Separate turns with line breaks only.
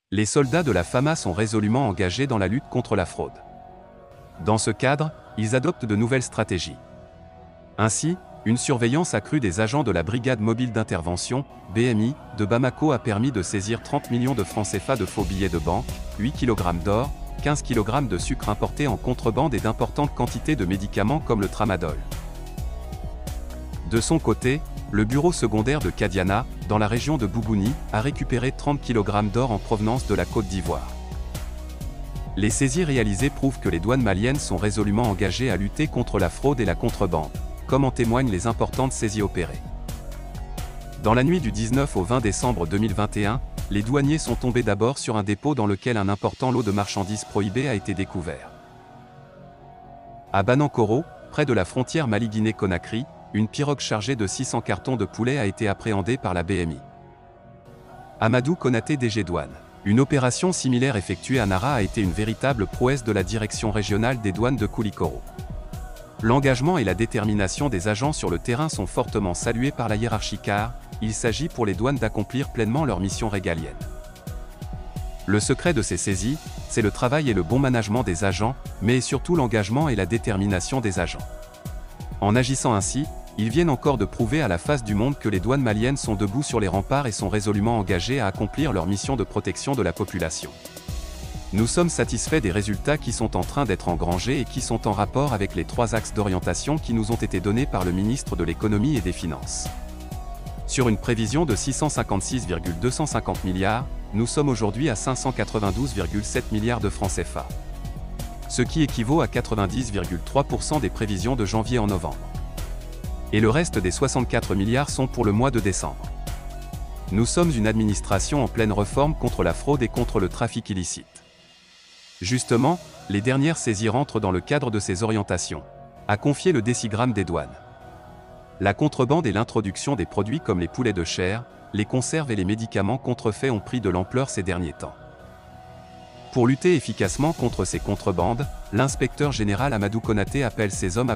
Les soldats de la FAMA sont résolument engagés dans la lutte contre la fraude. Dans ce cadre, ils adoptent de nouvelles stratégies. Ainsi, une surveillance accrue des agents de la Brigade mobile d'intervention, BMI, de Bamako a permis de saisir 30 millions de francs CFA de faux billets de banque, 8 kg d'or, 15 kg de sucre importé en contrebande et d'importantes quantités de médicaments comme le tramadol. De son côté, le bureau secondaire de Kadiana, dans la région de Bougouni, a récupéré 30 kg d'or en provenance de la Côte d'Ivoire. Les saisies réalisées prouvent que les douanes maliennes sont résolument engagées à lutter contre la fraude et la contrebande, comme en témoignent les importantes saisies opérées. Dans la nuit du 19 au 20 décembre 2021, les douaniers sont tombés d'abord sur un dépôt dans lequel un important lot de marchandises prohibées a été découvert. À Banankoro, près de la frontière Mali-Guinée-Conakry, une pirogue chargée de 600 cartons de poulet a été appréhendée par la BMI. Amadou Konaté, DG Douane. Une opération similaire effectuée à Nara a été une véritable prouesse de la direction régionale des douanes de Koulikoro. L'engagement et la détermination des agents sur le terrain sont fortement salués par la hiérarchie car il s'agit pour les douanes d'accomplir pleinement leur mission régalienne. Le secret de ces saisies, c'est le travail et le bon management des agents, mais surtout l'engagement et la détermination des agents. En agissant ainsi, ils viennent encore de prouver à la face du monde que les douanes maliennes sont debout sur les remparts et sont résolument engagées à accomplir leur mission de protection de la population. Nous sommes satisfaits des résultats qui sont en train d'être engrangés et qui sont en rapport avec les 3 axes d'orientation qui nous ont été donnés par le ministre de l'Économie et des Finances. Sur une prévision de 656,250 milliards, nous sommes aujourd'hui à 592,7 milliards de francs CFA. Ce qui équivaut à 90,3% des prévisions de janvier en novembre. Et le reste des 64 milliards sont pour le mois de décembre. Nous sommes une administration en pleine réforme contre la fraude et contre le trafic illicite. Justement, les dernières saisies rentrent dans le cadre de ces orientations, a confié le décigramme des douanes. La contrebande et l'introduction des produits comme les poulets de chair, les conserves et les médicaments contrefaits ont pris de l'ampleur ces derniers temps. Pour lutter efficacement contre ces contrebandes, l'inspecteur général Amadou Konaté appelle ses hommes à